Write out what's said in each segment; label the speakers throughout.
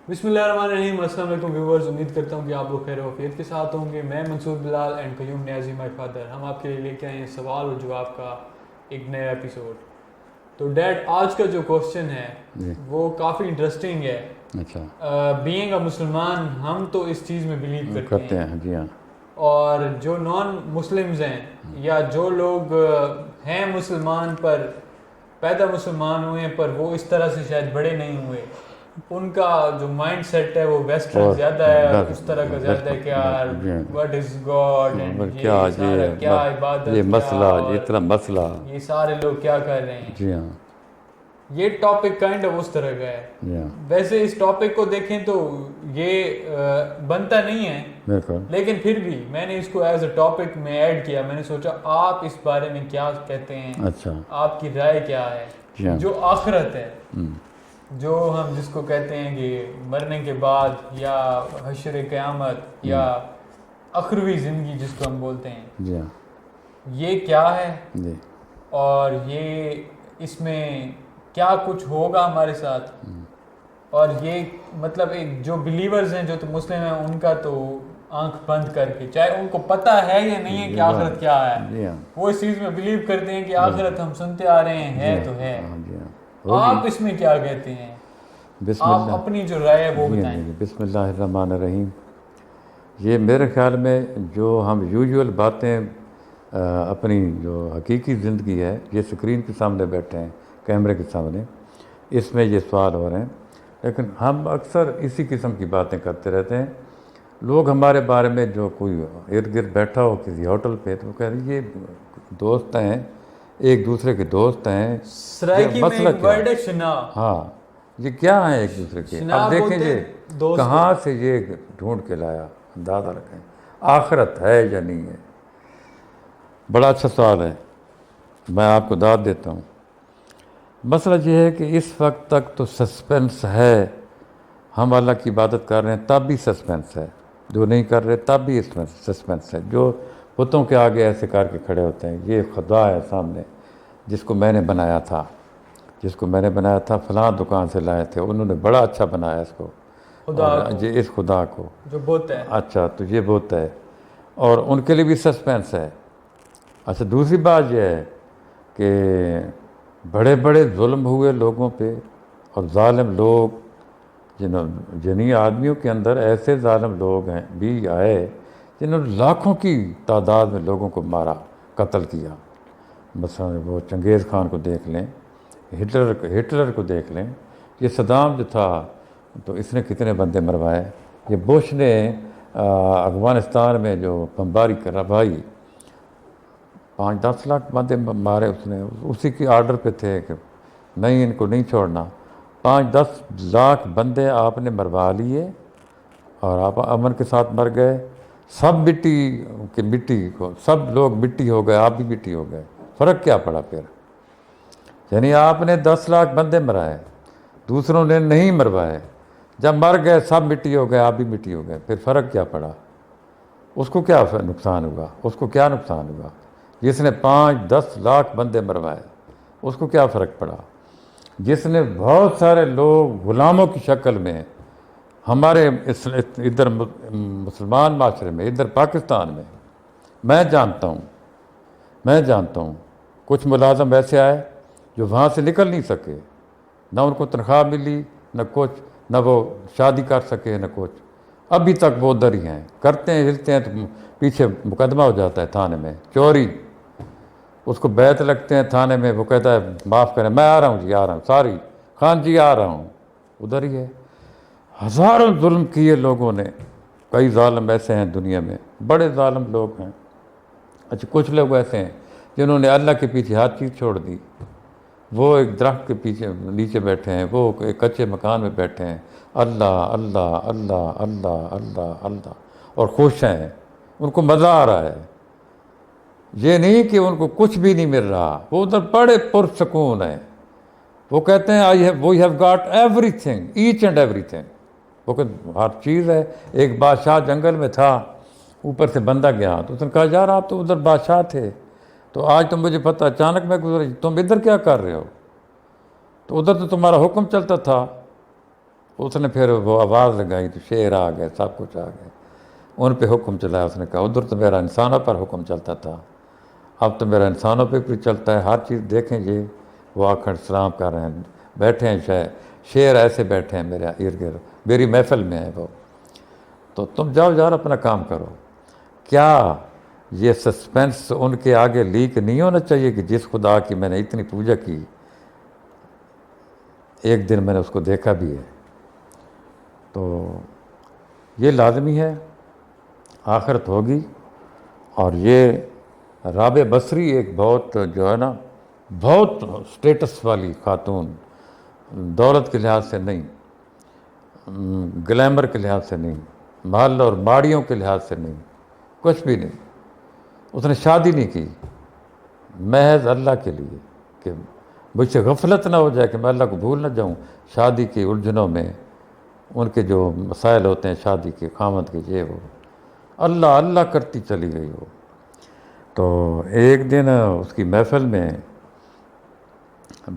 Speaker 1: بسم اللہ الرحمن الرحیم. السلام علیکم ویورز. امید کرتا ہوں کہ آپ لوگ خیر و عافیت کے ساتھ ہوں گے. میں منصور بلال and Qayyum Niazi my father ہم آپ کے لیے لے کے آئے ہیں سوال اور جواب کا ایک نیا ایپیسوڈ. تو ڈیڈ آج کا جو کوسچن ہے وہ کافی انٹرسٹنگ ہے. اچھا, بینگ اے مسلمان ہم تو اس چیز میں بلیو کرتے ہیں.
Speaker 2: جی ہاں.
Speaker 1: اور جو نان مسلمز ہیں یا جو لوگ ہیں مسلمان پر پیدا مسلمان ہوئے ہیں پر وہ اس طرح سے شاید بڑے نہیں ہوئے, ان کا جو مائنڈ سیٹ ہے وہ ویسٹرن زیادہ ہے اور اس طرح کا زیادہ ہے کہ یار واٹ از گاڈ اینڈ کیا عبادت,
Speaker 2: یہ مسئلہ, یہ اتنا مسئلہ,
Speaker 1: یہ سارے لوگ کیا کر رہے ہیں.
Speaker 2: جی ہاں.
Speaker 1: یہ ٹاپک کائنڈ آف اس طرح کا ہے. ویسے اس ٹاپک کو دیکھیں تو یہ بنتا نہیں ہے, لیکن پھر بھی میں نے اس کو ایز اے ٹاپک میں ایڈ کیا. میں نے سوچا آپ اس بارے میں کیا کہتے ہیں, آپ کی رائے کیا ہے. جو آخرت ہے, جو ہم جس کو کہتے ہیں کہ مرنے کے بعد یا حشر قیامت یا اخروی زندگی جس کو ہم بولتے ہیں, یہ کیا ہے اور یہ اس میں کیا کچھ ہوگا ہمارے ساتھ. اور یہ مطلب ایک جو بلیورز ہیں جو تو مسلم ہیں ان کا تو آنکھ بند کر کے, چاہے ان کو پتہ ہے یا نہیں ہے کہ آخرت کیا ہے, وہ اس چیز میں بلیو کرتے ہیں کہ آخرت ہم سنتے آ رہے ہیں ہے تو ہے. آپ اس میں کیا کہتے ہیں, آپ اپنی جو رائے ہے وہ بتائیں.
Speaker 2: بسم اللہ الرحمن الرحیم. یہ میرے خیال میں جو ہم یوزول باتیں اپنی جو حقیقی زندگی ہے, یہ اسکرین کے سامنے بیٹھے ہیں, کیمرے کے سامنے, اس میں یہ سوال ہو رہے ہیں, لیکن ہم اکثر اسی قسم کی باتیں کرتے رہتے ہیں. لوگ ہمارے بارے میں جو کوئی ارد گرد بیٹھا ہو کسی ہوٹل پہ تو وہ کہہ رہے ہیں یہ دوست ہیں, ایک دوسرے کے دوست ہیں.
Speaker 1: مسئلہ کیا؟
Speaker 2: ہاں, یہ کیا ہیں ایک دوسرے کے. اب دیکھیں یہ کہاں سے یہ ڈھونڈ کے لایا, اندازہ رکھیں آخرت ہے یا نہیں ہے. بڑا اچھا سوال ہے, میں آپ کو داد دیتا ہوں. مسئلہ یہ ہے کہ اس وقت تک تو سسپینس ہے. ہم اللہ کی عبادت کر رہے ہیں تب بھی سسپینس ہے, جو نہیں کر رہے تب بھی اس میں سسپینس ہے. جو بتوں کے آگے ایسے کر کے کھڑے ہوتے ہیں, یہ خدا ہے سامنے جس کو میں نے بنایا تھا, فلاں دکان سے لائے تھے, انہوں نے بڑا اچھا بنایا اس کو, اس خدا کو
Speaker 1: جو بت ہے.
Speaker 2: اچھا تو یہ بت ہے, اور ان کے لیے بھی سسپینس ہے. اچھا دوسری بات یہ ہے کہ بڑے بڑے ظلم ہوئے لوگوں پہ, اور ظالم لوگ جنہیں آدمیوں کے اندر ایسے ظالم لوگ ہیں بھی آئے جنہوں نے لاکھوں کی تعداد میں لوگوں کو مارا, قتل کیا. مثلا وہ چنگیز خان کو دیکھ لیں, ہٹلر کو دیکھ لیں, یہ صدام جو تھا تو اس نے کتنے بندے مروائے. یہ بش نے افغانستان میں جو بمباری کرا بھائی, 5-10 لاکھ بندے مارے اس نے. اسی کی آرڈر پہ تھے کہ نہیں ان کو نہیں چھوڑنا. 5-10 لاکھ بندے آپ نے مروا لیے اور آپ امن کے ساتھ مر گئے. سب مٹی کو سب لوگ مٹی ہو گئے, آپ بھی مٹی ہو گئے. فرق کیا پڑا پھر؟ یعنی آپ نے 10 لاکھ بندے مرائے, دوسروں نے نہیں مروائے. جب مر گئے سب مٹی ہو گئے, آپ بھی مٹی ہو گئے. پھر فرق کیا پڑا؟ اس کو کیا نقصان ہوا؟ جس نے 5-10 لاکھ بندے مروائے اس کو کیا فرق پڑا؟ جس نے بہت سارے لوگ غلاموں کی شکل میں ہمارے ادھر مسلمان معاشرے میں, ادھر پاکستان میں, میں جانتا ہوں کچھ ملازم ایسے آئے جو وہاں سے نکل نہیں سکے, نہ ان کو تنخواہ ملی, نہ کچھ, نہ وہ شادی کر سکے, نہ کچھ. ابھی تک وہ ادھر ہی ہیں, کرتے ہیں ہلتے ہیں تو پیچھے مقدمہ ہو جاتا ہے تھانے میں, چوری. اس کو بیعت لگتے ہیں تھانے میں, وہ کہتا ہے معاف کریں, میں آ رہا ہوں جی, آ رہا ہوں, ساری خان جی آ رہا ہوں, ادھر ہی ہے. ہزاروں ظلم کیے لوگوں نے. کئی ظالم ایسے ہیں دنیا میں, بڑے ظالم لوگ ہیں. اچھا کچھ لوگ ایسے ہیں جنہوں نے اللہ کے پیچھے ہر چیز چھوڑ دی. وہ ایک درخت کے پیچھے نیچے بیٹھے ہیں, وہ ایک کچے مکان میں بیٹھے ہیں, اللہ اللہ اللہ اللہ اللہ اللہ, اور خوش ہیں, ان کو مزہ آ رہا ہے. یہ نہیں کہ ان کو کچھ بھی نہیں مل رہا, وہ ادھر بڑے پرسکون ہیں. وہ کہتے ہیں we have got everything, each and everything. وہ کہ ہر چیز ہے. ایک بادشاہ جنگل میں تھا, اوپر سے بندہ گیا تو اس نے کہا یار آپ تو ادھر بادشاہ تھے, تو آج تو مجھے پتہ اچانک میں گزرا, تم ادھر کیا کر رہے ہو؟ تو ادھر تو تمہارا حکم چلتا تھا. اس نے پھر وہ آواز لگائی تو شیر آ گئے، سب کچھ آ گئے، ان پہ حکم چلایا۔ اس نے کہا ادھر تو میرا انسانوں پر حکم چلتا تھا، اب تو میرا انسانوں پہ بھی چلتا ہے، ہر چیز دیکھیں یہ وہ آخر سلام کر رہے ہیں، بیٹھے ہیں شیر ایسے بیٹھے ہیں میرے ارد گرد، میری محفل میں ہے وہ، تو تم جاؤ یار اپنا کام کرو۔ کیا یہ سسپینس ان کے آگے لیک نہیں ہونا چاہیے کہ جس خدا کی میں نے اتنی پوجا کی، ایک دن میں نے اس کو دیکھا بھی ہے؟ تو یہ لازمی ہے، آخرت ہوگی۔ اور یہ رابعہ بصری ایک بہت جو ہے نا بہت سٹیٹس والی خاتون، دولت کے لحاظ سے نہیں، گلیمر کے لحاظ سے نہیں، محل اور باڑیوں کے لحاظ سے نہیں، کچھ بھی نہیں۔ اس نے شادی نہیں کی، محض اللہ کے لیے کہ مجھ سے غفلت نہ ہو جائے، کہ میں اللہ کو بھول نہ جاؤں شادی کی الجھنوں میں، ان کے جو مسائل ہوتے ہیں شادی کے، خامد کے، یہ وہ اللہ اللہ کرتی چلی گئی وہ۔ تو ایک دن اس کی محفل میں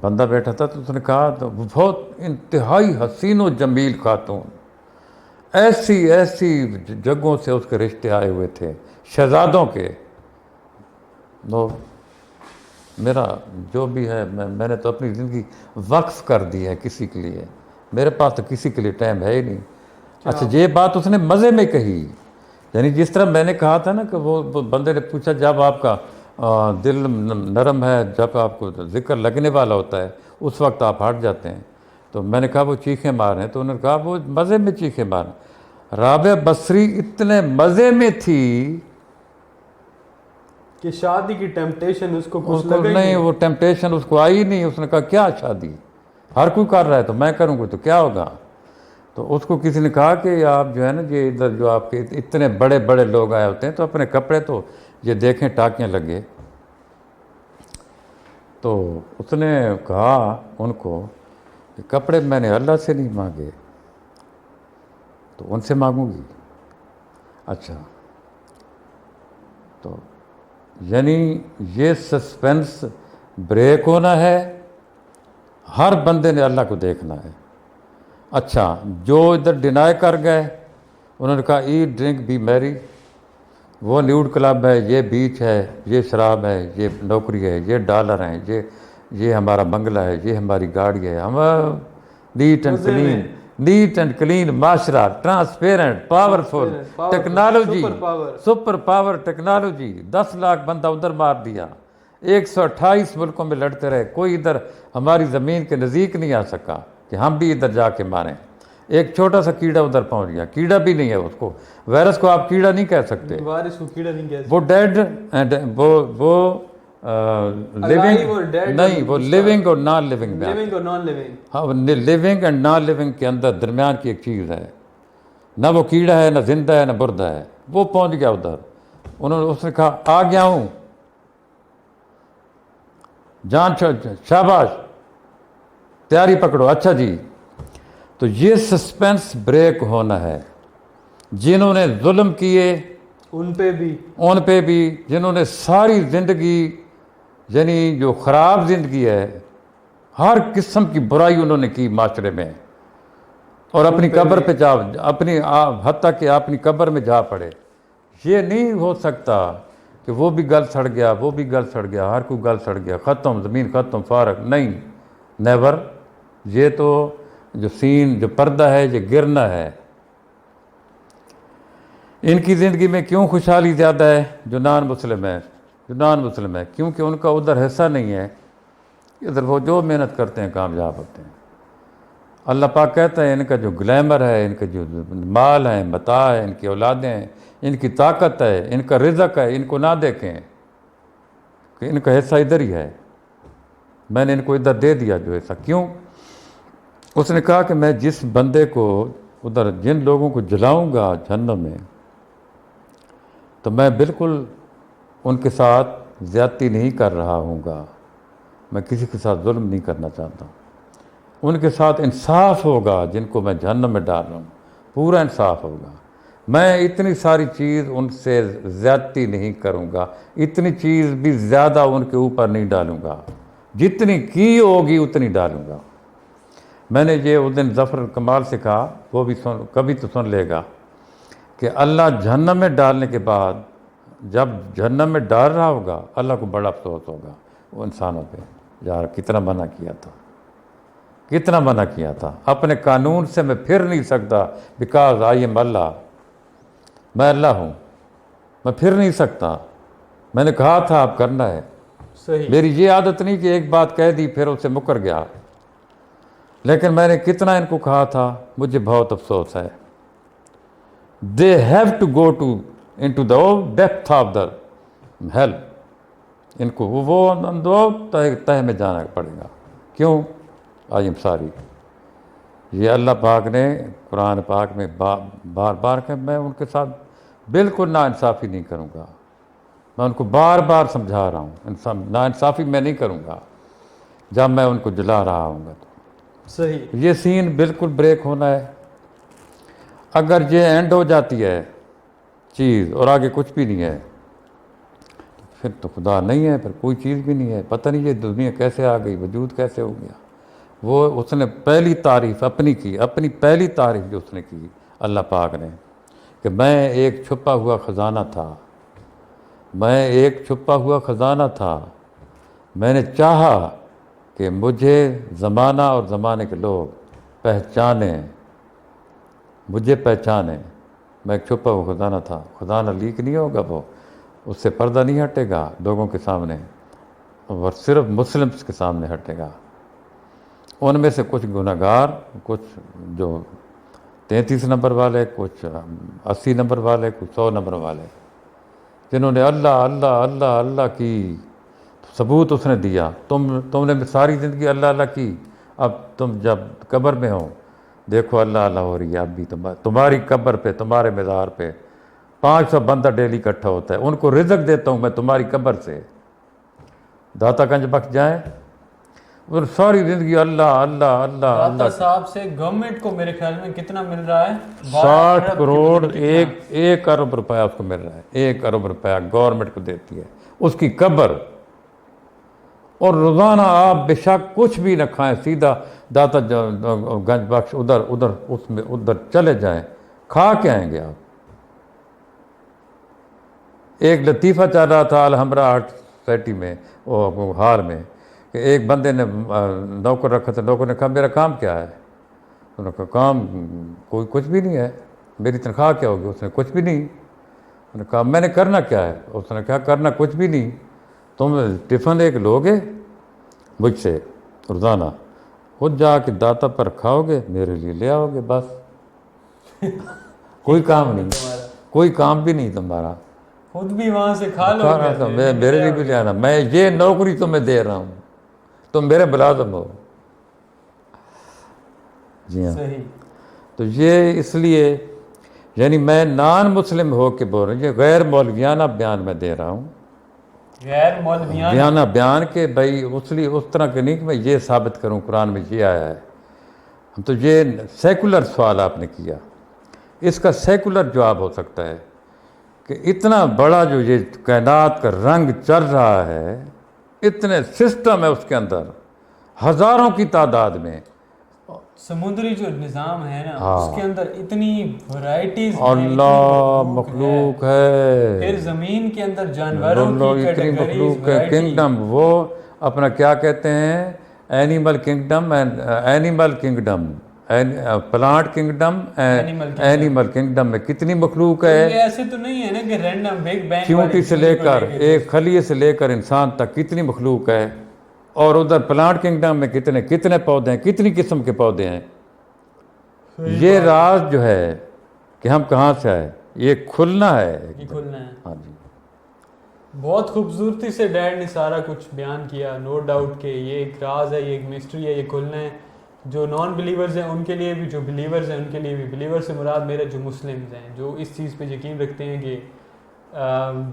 Speaker 2: بندہ بیٹھا تھا، تو اس نے کہا، تو بہت انتہائی حسین و جمیل خاتون، ایسی ایسی جگہوں سے اس کے رشتے آئے ہوئے تھے، شہزادوں کے۔ وہ میرا جو بھی ہے، میں نے تو اپنی زندگی وقف کر دی ہے کسی کے لیے، میرے پاس تو کسی کے لیے ٹائم ہے ہی نہیں۔ اچھا یہ بات اس نے مزے میں کہی، یعنی جس طرح میں نے کہا تھا نا کہ وہ بندے نے پوچھا جب آپ کا دل نرم ہے، جب آپ کو ذکر لگنے والا ہوتا ہے اس وقت آپ ہٹ جاتے ہیں، تو میں نے کہا وہ چیخیں مار رہے ہیں، تو انہوں نے کہا وہ مزے میں چیخیں مار رہے ہیں۔ رابعہ بصری اتنے مزے میں تھی
Speaker 3: کہ شادی کی ٹیمپٹیشن اس کو کچھ لگا
Speaker 2: نہیں، وہ ٹیمپٹیشن اس کو آئی نہیں۔ اس نے کہا کیا شادی، ہر کوئی کر رہا ہے تو میں کروں گا تو کیا ہوگا؟ تو اس کو کسی نے کہا کہ آپ جو ہے نا یہ ادھر جو آپ کے اتنے بڑے بڑے لوگ آئے ہوتے ہیں تو اپنے کپڑے تو یہ دیکھیں ٹاکیاں لگے۔ تو اس نے کہا ان کو کہ کپڑے میں نے اللہ سے نہیں مانگے تو ان سے مانگوں گی۔ اچھا، تو یعنی یہ سسپینس بریک ہونا ہے، ہر بندے نے اللہ کو دیکھنا ہے۔ اچھا، جو ادھر ڈینائی کر گئے، انہوں نے کہا ایٹ ڈرنک بی میری، وہ نیوڈ کلب ہے، یہ بیچ ہے، یہ شراب ہے، یہ نوکری ہے، یہ ڈالر ہیں، یہ ہمارا بنگلہ ہے، یہ ہماری گاڑی ہے، ہم نیٹ اینڈ کلین معاشرہ، transparent, powerful, technology, super power technology. 10 lakh بندہ ادھر مار دیا، 128 ملکوں میں لڑتے رہے، کوئی ادھر ہماری زمین کے نزدیک نہیں آ سکا کہ ہم بھی ادھر جا کے ماریں۔ ایک چھوٹا سا کیڑا ادھر پہنچ گیا، کیڑا بھی نہیں ہے اس کو، وائرس کو آپ کیڑا نہیں کہہ سکتے،
Speaker 3: وائرس کو کیڑا نہیں کہہ سکتے،
Speaker 2: وہ ڈیڈ اینڈ وہ لیونگ نہیں، وہ لیونگ اور نان لیونگ میں،
Speaker 3: لیونگ اور نان لیونگ،
Speaker 2: ہاں لیونگ اینڈ نان لیونگ کے اندر درمیان کی ایک چیز ہے، نہ وہ کیڑا ہے، نہ زندہ ہے، نہ مردہ ہے، وہ پہنچ گیا ادھر۔ اس نے کہا آ گیا ہوں، جان شاباش، تیاری پکڑو۔ اچھا جی، تو یہ سسپینس بریک ہونا ہے۔ جنہوں نے ظلم کیے
Speaker 3: ان پہ بھی،
Speaker 2: جنہوں نے ساری زندگی یعنی جو خراب زندگی ہے، ہر قسم کی برائی انہوں نے کی معاشرے میں، اور اپنی قبر پہ جا، حتیٰ کہ اپنی قبر میں جا پڑے۔ یہ نہیں ہو سکتا کہ وہ بھی گل سڑ گیا، وہ بھی گل سڑ گیا، ہر کوئی گل سڑ گیا، ختم، زمین ختم، فارغ، نہیں، نیور۔ یہ تو جو سین، جو پردہ ہے، یہ گرنا ہے۔ ان کی زندگی میں کیوں خوشحالی زیادہ ہے جو نان مسلم ہے؟ کیونکہ ان کا ادھر حصہ نہیں ہے، ادھر وہ جو محنت کرتے ہیں کامیاب ہوتے ہیں۔ اللہ پاک کہتا ہے ان کا جو گلیمر ہے، ان کا جو مال ہے، متاع ہے، ان کی اولادیں ہیں، ان کی طاقت ہے، ان کا رزق ہے، ان کو نہ دیکھیں کہ ان کا حصہ ادھر ہی ہے، میں نے ان کو ادھر دے دیا جو حصہ۔ کیوں؟ اس نے کہا کہ میں جس بندے کو ادھر، جن لوگوں کو جلاؤں گا جہنم میں، تو میں بالکل ان کے ساتھ زیادتی نہیں کر رہا ہوں گا، میں کسی کے ساتھ ظلم نہیں کرنا چاہتا، ان کے ساتھ انصاف ہوگا، جن کو میں جہنم میں ڈال رہا ہوں پورا انصاف ہوگا، میں اتنی ساری چیز ان سے زیادتی نہیں کروں گا، اتنی چیز بھی زیادہ ان کے اوپر نہیں ڈالوں گا، جتنی کی ہوگی اتنی ڈالوں گا۔ میں نے یہ اس دن ظفر کمال سے کہا، وہ بھی کبھی تو سن لے گا، کہ اللہ جہنم میں ڈالنے کے بعد جب جہنم میں ڈال رہا ہوگا اللہ کو بڑا افسوس ہوگا وہ انسانوں پہ، یار کتنا منع کیا تھا، کتنا منع کیا تھا، اپنے قانون سے میں پھر نہیں سکتا، بیکاز آئی ایم اللہ، میں اللہ ہوں، میں پھر نہیں سکتا، میں نے کہا تھا اب کرنا ہے،
Speaker 3: صحیح،
Speaker 2: میری یہ عادت نہیں کہ ایک بات کہہ دی پھر اسے مکر گیا، لیکن میں نے کتنا ان کو کہا تھا، مجھے بہت افسوس ہے. They have to go into the depth of the hell. ان کو وہ تہ میں جانا پڑے گا. کیوں؟ I am sorry. یہ اللہ پاک نے قرآن پاک میں بار بار کہ میں ان کے ساتھ بالکل ناانصافی نہیں کروں گا. میں ان کو بار بار سمجھا رہا ہوں، ناانصافی میں نہیں کروں گا جب میں ان کو جلا رہا ہوں گا. تو
Speaker 3: صحیح،
Speaker 2: یہ سین بالکل بریک ہونا ہے. اگر یہ اینڈ ہو جاتی ہے چیز اور آگے کچھ بھی نہیں ہے پھر تو خدا نہیں ہے، پھر کوئی چیز بھی نہیں ہے. پتہ نہیں یہ دنیا کیسے آ گئی، وجود کیسے ہو گیا. وہ اس نے پہلی تعریف اپنی کی، اپنی پہلی تعریف جو اس نے کی اللہ پاک نے، کہ میں ایک چھپا ہوا خزانہ تھا، میں ایک چھپا ہوا خزانہ تھا. میں نے چاہا کہ مجھے زمانہ اور زمانے کے لوگ پہچانیں، مجھے پہچانیں. میں ایک چھپا ہوا خزانہ تھا. خزانہ لیک نہیں ہوگا، وہ اس سے پردہ نہیں ہٹے گا لوگوں کے سامنے، اور صرف مسلمس کے سامنے ہٹے گا. ان میں سے کچھ گنہگار، کچھ جو 33 نمبر والے، کچھ 80 نمبر والے، کچھ 100 نمبر والے، جنہوں نے اللہ اللہ اللہ اللہ کی ثبوت اس نے دیا. تم نے ساری زندگی اللہ اللہ کی، اب تم جب قبر میں ہو دیکھو اللہ اللہ ہو رہی ہے. اب بھی تمہاری قبر پہ، تمہارے مزار پہ 500 بندہ ڈیلی اکٹھا ہوتا ہے. ان کو رزق دیتا ہوں میں تمہاری قبر سے. داتا گنج بخش جائیں، اور ساری زندگی اللہ اللہ اللہ
Speaker 1: داتا
Speaker 2: اللہ.
Speaker 1: صاحب سے گورنمنٹ کو میرے خیال میں کتنا مل رہا ہے؟
Speaker 2: 60 کروڑ، 1 ارب روپیہ اس کو مل رہا ہے. 1 ارب روپیہ گورنمنٹ کو دیتی ہے اس کی قبر. اور روزانہ آپ بے شک کچھ بھی نہ کھائیں، سیدھا داتا گنج بخش ادھر اس میں ادھر چلے جائیں، کھا کے آئیں گے آپ. ایک لطیفہ چل رہا تھا الحمرہ آرٹ سوسائٹی میں، وہ ہال میں، کہ ایک بندے نے نوکر رکھا تھا. نوکر نے کہا میرا کام کیا ہے؟ انہوں نے کہا کام کوئی کچھ بھی نہیں ہے. میری تنخواہ کیا ہوگی؟ اس نے کچھ بھی نہیں. انہوں نے کہا میں نے کرنا کیا ہے؟ اس نے کہا کرنا کچھ بھی نہیں، تم ٹفن ایک لوگے مجھ سے روزانہ، خود جا کے داتا پر کھاؤ گے، میرے لیے لے آؤ گے، بس. کوئی کام نہیں، کوئی کام بھی نہیں تمہارا.
Speaker 1: خود بھی وہاں سے کھا لو گے،
Speaker 2: میرے لیے بھی لے آنا. میں یہ نوکری تمہیں دے رہا ہوں، تم میرے ملازم ہو. جی ہاں.
Speaker 1: صحیح.
Speaker 2: تو یہ اس لیے یعنی میں نان مسلم ہو کے بول رہا ہوں، یہ غیر مولویانہ بیان میں دے رہا ہوں.
Speaker 1: غیر مولویانہ
Speaker 2: بیانہ بیان کے بھائی اس طرح کے نہیں کہ میں یہ ثابت کروں قرآن میں یہ آیا ہے. تو یہ سیکولر سوال آپ نے کیا، اس کا سیکولر جواب ہو سکتا ہے کہ اتنا بڑا جو یہ کائنات کا رنگ چل رہا ہے، اتنے سسٹم ہے اس کے اندر ہزاروں کی تعداد میں.
Speaker 1: سمندری جو نظام ہے نا اس کے اندر اتنی ورائٹیز
Speaker 2: اللہ مخلوق ہے،
Speaker 1: پھر زمین کے اندر جانوروں کی
Speaker 2: اتنی مخلوق ہے. کنگڈم، وہ اپنا کیا کہتے ہیں، animal kingdom, animal kingdom, plant kingdom, animal kingdom میں کتنی مخلوق ہے.
Speaker 1: ایسے تو نہیں ہے نا کہ رینڈم بگ بینگ
Speaker 2: چیونٹی سے لے کر ایک خلیے سے لے کر انسان تک کتنی مخلوق ہے. اور ادھر پلانٹ کنگڈم میں کتنے پودے ہیں، کتنی قسم کے پودے ہیں. یہ راز جو ہے کہ ہم کہاں سے آئے، یہ کھلنا ہے.
Speaker 1: یہ کھلنا ہے.
Speaker 2: ہاں جی.
Speaker 1: بہت خوبصورتی سے ڈیڈ نے سارا کچھ بیان کیا. نو ڈاؤٹ کہ یہ ایک راز ہے، یہ ایک مسٹری ہے، یہ کھلنا ہے. جو نان بلیورز ہیں ان کے لیے بھی، جو بلیورز ہیں ان کے لیے بھی. بلیور سے مراد میرے جو مسلمز ہیں، جو اس چیز پہ یقین رکھتے ہیں کہ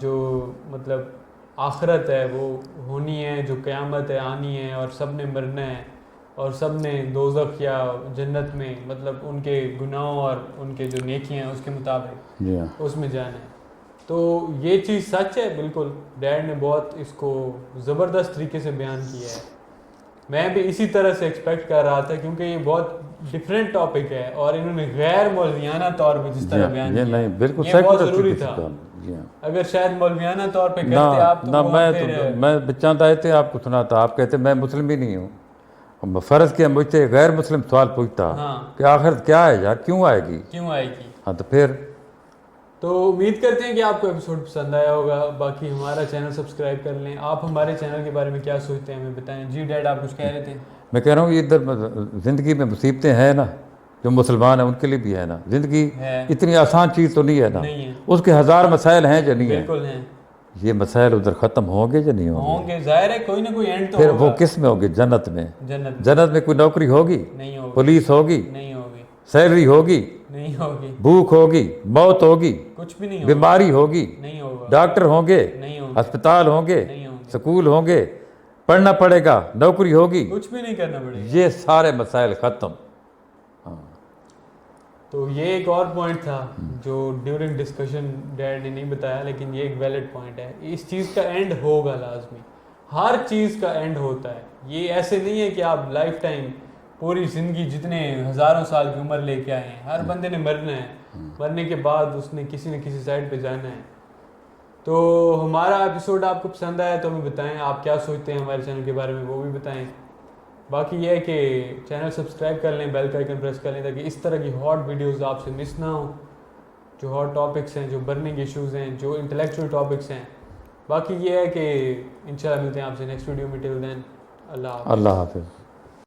Speaker 1: جو مطلب آخرت ہے وہ ہونی ہے، جو قیامت ہے آنی ہے، اور سب نے مرنا ہے، اور سب نے دوزخ یا جنت میں مطلب ان کے گناہوں اور ان کے جو نیکیاں ہیں اس کے مطابق اس میں جانا ہے. تو یہ چیز سچ ہے بالکل. ڈیڈ نے بہت اس کو زبردست طریقے سے بیان کیا ہے. میں بھی اسی طرح سے ایکسپیکٹ کر رہا تھا کیونکہ یہ بہت ڈفرینٹ ٹاپک ہے اور انہوں نے غیر مولویانہ طور پہ جس طرح بیان کیا
Speaker 2: بالکل
Speaker 1: یہ بہت ضروری تھا. اگر شاید مولویانہ طور پہ کرتے آپ تو
Speaker 2: میں چاند آئے تھے آپ کو سنا تھا, آپ کہتے میں مسلم ہی نہیں ہوں, فرض کیا مجھ سے غیر مسلم سوال پوچھتا کہ آخر کیا ہے یار, کیوں آئے گی. ہاں تو پھر
Speaker 1: تو امید کرتے ہیں کہ آپ کو ایپیسوڈ پسند آیا ہوگا. باقی ہمارا چینل سبسکرائب کر لیں. آپ ہمارے چینل کے بارے میں کیا سوچتے ہیں ہمیں بتائیں. جی ڈیڈ آپ کچھ کہہ رہے تھے.
Speaker 2: میں کہہ رہا ہوں ادھر زندگی میں مصیبتیں ہیں نا, جو مسلمان ہیں ان کے لیے بھی ہے نا. زندگی اتنی آسان چیز تو نہیں ہے نا, اس کے ہزار مسائل ہیں جو نہیں ہیں.
Speaker 1: بالکل ہیں.
Speaker 2: یہ مسائل ادھر ختم ہوں گے یا نہیں
Speaker 1: ہوں گے؟ ظاہر ہے کوئی نہ کوئی اینڈ تو
Speaker 2: پھر وہ کس میں ہوگی؟ جنت میں. جنت میں کوئی نوکری ہوگی؟
Speaker 1: نہیں ہوگی.
Speaker 2: پولیس ہوگی؟
Speaker 1: نہیں ہوگی.
Speaker 2: سیلری ہوگی؟
Speaker 1: نہیں ہوگی.
Speaker 2: بھوک ہوگی؟ موت ہوگی؟
Speaker 1: کچھ بھی نہیں.
Speaker 2: بیماری ہوگی؟
Speaker 1: نہیں ہوگا.
Speaker 2: ڈاکٹر ہوں گے؟
Speaker 1: نہیں ہوگا.
Speaker 2: ہسپتال ہوں گے؟
Speaker 1: نہیں ہوگا.
Speaker 2: سکول ہوں گے؟ پڑھنا پڑے گا؟ نوکری ہوگی؟
Speaker 1: کچھ بھی نہیں کرنا پڑے گا.
Speaker 2: یہ سارے مسائل ختم.
Speaker 1: تو یہ ایک اور پوائنٹ تھا جو ڈیورنگ ڈسکشن ڈیڈ نے نہیں بتایا, لیکن یہ ایک ویلڈ پوائنٹ ہے. اس چیز کا اینڈ ہوگا لازمی. ہر چیز کا اینڈ ہوتا ہے. یہ ایسے نہیں ہے کہ آپ لائف ٹائم پوری زندگی جتنے ہزاروں سال کی عمر لے کے آئے ہیں, ہر بندے نے مرنا ہے. مرنے کے بعد اس نے کسی نہ کسی سائڈ پہ جانا ہے. تو ہمارا ایپیسوڈ آپ کو پسند آیا تو ہمیں بتائیں. آپ کیا سوچتے ہیں ہمارے چینل کے بارے میں وہ بھی بتائیں. باقی یہ ہے کہ چینل سبسکرائب کر لیں, بیل کا آئیکن پریس کر لیں تاکہ اس طرح کی ہاٹ ویڈیوز آپ سے مس نہ ہوں, جو ہاٹ ٹاپکس ہیں, جو برننگ ایشوز ہیں, جو انٹلیکچوئل ٹاپکس ہیں. باقی یہ ہے کہ انشاءاللہ ملتے ہیں آپ سے نیکسٹ ویڈیو میں. ٹل دین اللہ حافظ.